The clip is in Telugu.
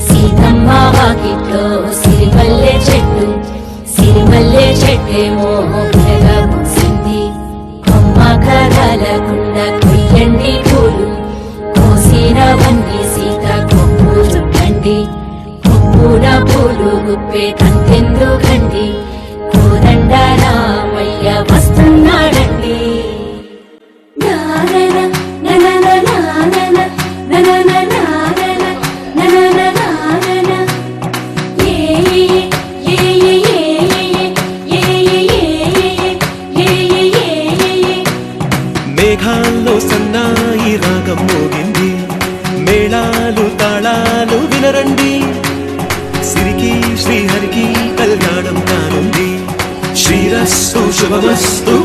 సీతమ్మ వాకిట్లో సిరిమల్లె చెట్టు, సిరిమల్లె చెట్టేమో విరగా పూసింది. కొమ్మ కదలకుండా కొయ్యండి పూలు, కోసినవన్నీ సీత కొప్పు చుట్టండి. కొప్పున పూలు గుప్పే కంటెందుకండి, కోదండ రామయ్య వస్తున్నాడండి. నానన ననన నానన ననన నానన ననన నానన ఏ ఏ ఏ ఏ ఏ ఏ. మేఘాల్లో సన్నాయి రాగం మోగింది, మేళాలు తాళాలు వినరండి. సిరికి శ్రీహరికి కళ్యాణం కానుంది. శ్రీరస్తు శుభమస్తు